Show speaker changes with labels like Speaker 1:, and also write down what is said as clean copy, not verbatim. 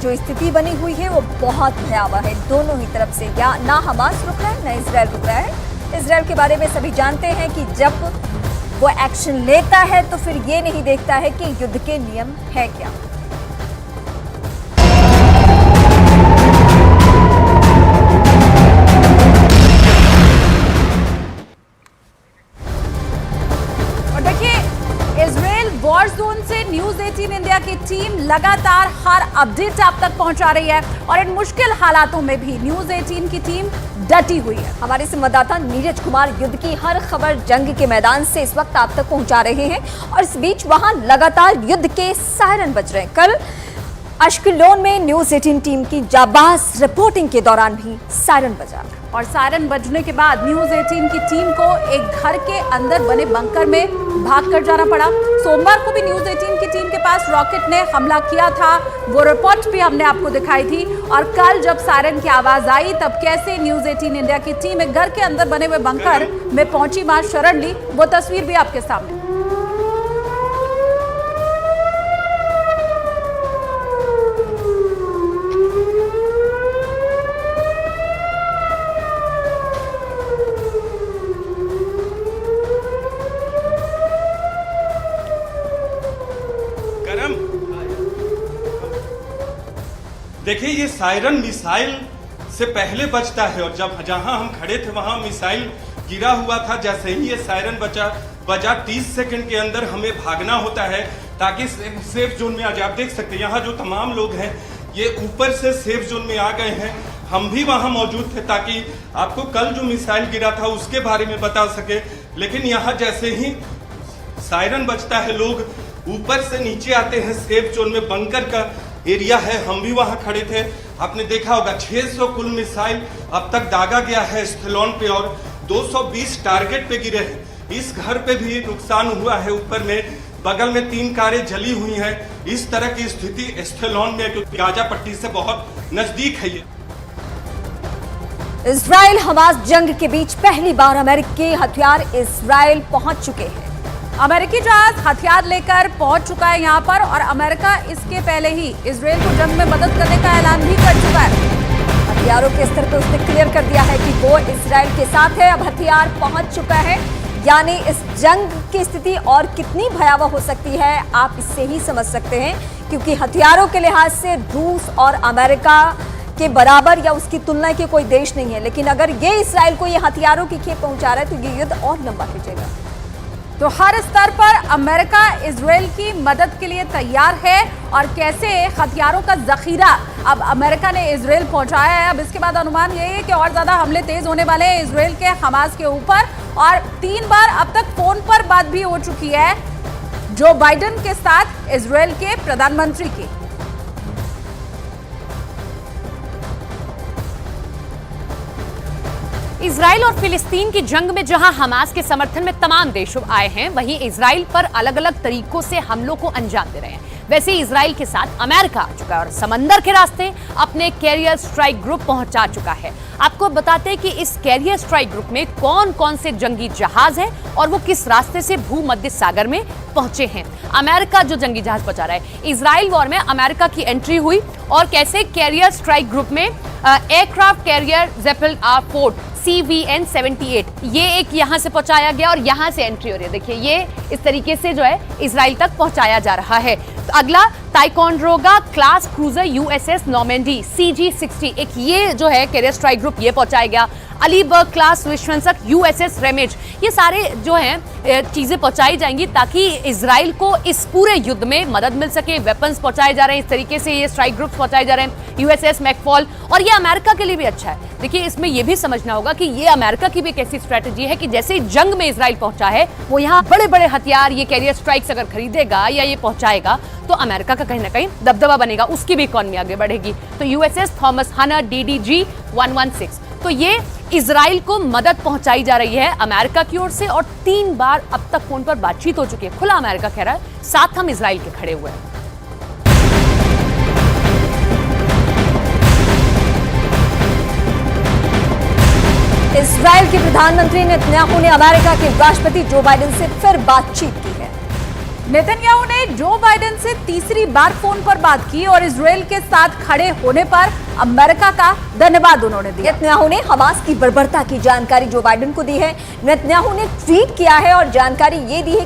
Speaker 1: जो स्थिति बनी हुई है वो बहुत भयावह है। दोनों ही तरफ से या ना हमास रुक रहा है ना इजराइल रुक रहा है। इजराइल के बारे में सभी जानते हैं कि जब वो एक्शन लेता है तो फिर ये नहीं देखता है कि युद्ध के नियम है क्या।
Speaker 2: वॉर जोन से न्यूज 18 इंडिया की टीम लगातार हर अपडेट आप तक पहुंचा रही है और इन मुश्किल हालातों में भी न्यूज 18 की टीम डटी हुई है।
Speaker 1: हमारे संवाददाता नीरज कुमार युद्ध की हर खबर जंग के मैदान से इस वक्त आप तक पहुंचा रहे हैं और इस बीच वहां लगातार युद्ध के सायरन बज रहे हैं। कल अश्कलोन में न्यूज 18 टीम की जाबाज रिपोर्टिंग के दौरान भी सायरन बजा
Speaker 2: और सायरन बजने के बाद न्यूज 18 की टीम को एक घर के अंदर बने बंकर में भागकर जाना पड़ा। सोमवार को भी न्यूज 18 की टीम के पास रॉकेट ने हमला किया था, वो रिपोर्ट भी हमने आपको दिखाई थी। और कल जब सायरन की आवाज आई तब कैसे न्यूज 18 इंडिया की टीम एक घर के अंदर बने हुए बंकर में पहुंची, वहां शरण ली, वो तस्वीर भी आपके सामने।
Speaker 3: देखिए, ये सायरन मिसाइल से पहले बजता है और जब जहां हम खड़े थे वहां मिसाइल गिरा हुआ था। जैसे ही ये सायरन बजा 30 सेकंड के अंदर हमें भागना होता है ताकि सेफ जोन में आ जाए। आप देख सकते हैं यहाँ जो तमाम लोग हैं ये ऊपर से सेफ जोन में आ गए हैं। हम भी वहां मौजूद थे ताकि आपको कल जो मिसाइल गिरा था उसके बारे में बता सके। लेकिन यहाँ जैसे ही सायरन बजता है लोग ऊपर से नीचे आते हैं सेफ जोन में। बंकर का एरिया है, हम भी वहां खड़े थे। आपने देखा होगा 600 कुल मिसाइल अब तक दागा गया है एस्कलोन पे और 220 टारगेट पे गिरे हैं। इस घर पे भी नुकसान हुआ है, ऊपर में बगल में 3 कारें जली हुई हैं। इस तरह की स्थिति एस्कलोन में क्योंकि गाजा पट्टी से बहुत नजदीक है ये।
Speaker 1: इजराइल हमास जंग के बीच पहली बार अमेरिकी हथियार इजराइल पहुंच चुके हैं।
Speaker 2: अमेरिकी जहाज हथियार लेकर पहुंच चुका है यहां पर और अमेरिका इसके पहले ही इजराइल को जंग में मदद करने का ऐलान भी कर चुका है।
Speaker 1: हथियारों के स्तर पर उसने क्लियर कर दिया है कि वो इजराइल के साथ है। अब हथियार पहुंच चुका है, यानी इस जंग की स्थिति और कितनी भयावह हो सकती है आप इससे ही समझ सकते हैं, क्योंकि हथियारों के लिहाज से रूस और अमेरिका के बराबर या उसकी तुलना के कोई देश नहीं है। लेकिन अगर ये इजराइल को ये हथियारों की खेप पहुंचा रहा है तो ये युद्ध और लंबा खींचेगा।
Speaker 2: तो हर स्तर पर अमेरिका इजराइल की मदद के लिए तैयार है और कैसे हथियारों का जखीरा अब अमेरिका ने इजराइल पहुंचाया है। अब इसके बाद अनुमान यही है कि और ज्यादा हमले तेज होने वाले हैं इजराइल के हमास के ऊपर। और 3 बार अब तक फोन पर बात भी हो चुकी है जो बाइडेन के साथ इजराइल के प्रधानमंत्री की।
Speaker 4: इजराइल और फिलिस्तीन की जंग में जहां हमास के समर्थन में तमाम देश आए हैं, वहीं इजराइल पर अलग अलग तरीकों से हमलों को अंजाम दे रहे हैं। वैसे ही इजराइल के साथ अमेरिका आ चुका है और समंदर के रास्ते अपने कैरियर स्ट्राइक ग्रुप पहुंचा चुका है। आपको बताते हैं कि इस कैरियर स्ट्राइक ग्रुप में कौन कौन से जंगी जहाज हैं और वो किस रास्ते से भूमध्य सागर में पहुंचे हैं। अमेरिका जो जंगी जहाज पहुंचा रहा है, इजराइल वॉर में अमेरिका की एंट्री हुई और कैसे कैरियर स्ट्राइक ग्रुप में एयरक्राफ्ट कैरियर जेपल R4 CVN 78 ये एक यहां से पहुंचाया गया और यहां से एंट्री हो रही है। देखिए ये इस तरीके से जो है इजराइल तक पहुंचाया जा रहा है। तो अगला Ticonderoga class cruiser USS Normandy CG-60 एक ये जो है कैरियर स्ट्राइक ग्रुप ये पहुंचाया गया। अलीबर्ग क्लास विश्वंसक USS रेमेज, ये सारे जो हैं चीजें पहुंचाई जाएंगी ताकि इजराइल को इस पूरे युद्ध में मदद मिल सके। वेपन्स पहुंचाए जा रहे हैं, इस तरीके से ये स्ट्राइक ग्रुप पहुंचाए जा रहे हैं। USS मैकफॉल, और ये अमेरिका के लिए भी अच्छा है। देखिए इसमें यह भी समझना होगा कि ये अमेरिका की भी एक ऐसी स्ट्रेटेजी है कि जैसे जंग में इजराइल पहुंचा है वो यहाँ बड़े बड़े हथियार ये कैरियर स्ट्राइक्स अगर खरीदेगा या ये पहुंचाएगा तो अमेरिका का कहीं ना कहीं दबदबा बनेगा, उसकी भी इकोनॉमी आगे बढ़ेगी। तो USS थॉमस हनर DDG 116, तो ये इजराइल को मदद पहुंचाई जा रही है अमेरिका की ओर से और 3 बार अब तक फोन पर बातचीत हो चुकी है। खुला अमेरिका कह रहा है साथ हम इजराइल के खड़े हुए हैं।
Speaker 1: इजराइल के प्रधानमंत्री नेतन्याहू ने अमेरिका के राष्ट्रपति जो बाइडेन से फिर बातचीत की है।
Speaker 2: नेतन्याहू ने जो बाइडेन से तीसरी बार फोन पर बात की और इजराइल के साथ खड़े होने पर अमेरिका का धन्यवाद उन्होंने दिया।
Speaker 1: नेतन्याहू ने हमास की बर्बरता की जानकारी जो बाइडेन को दी है। नेतन्याहू ने ट्वीट किया है और जानकारी ये दी है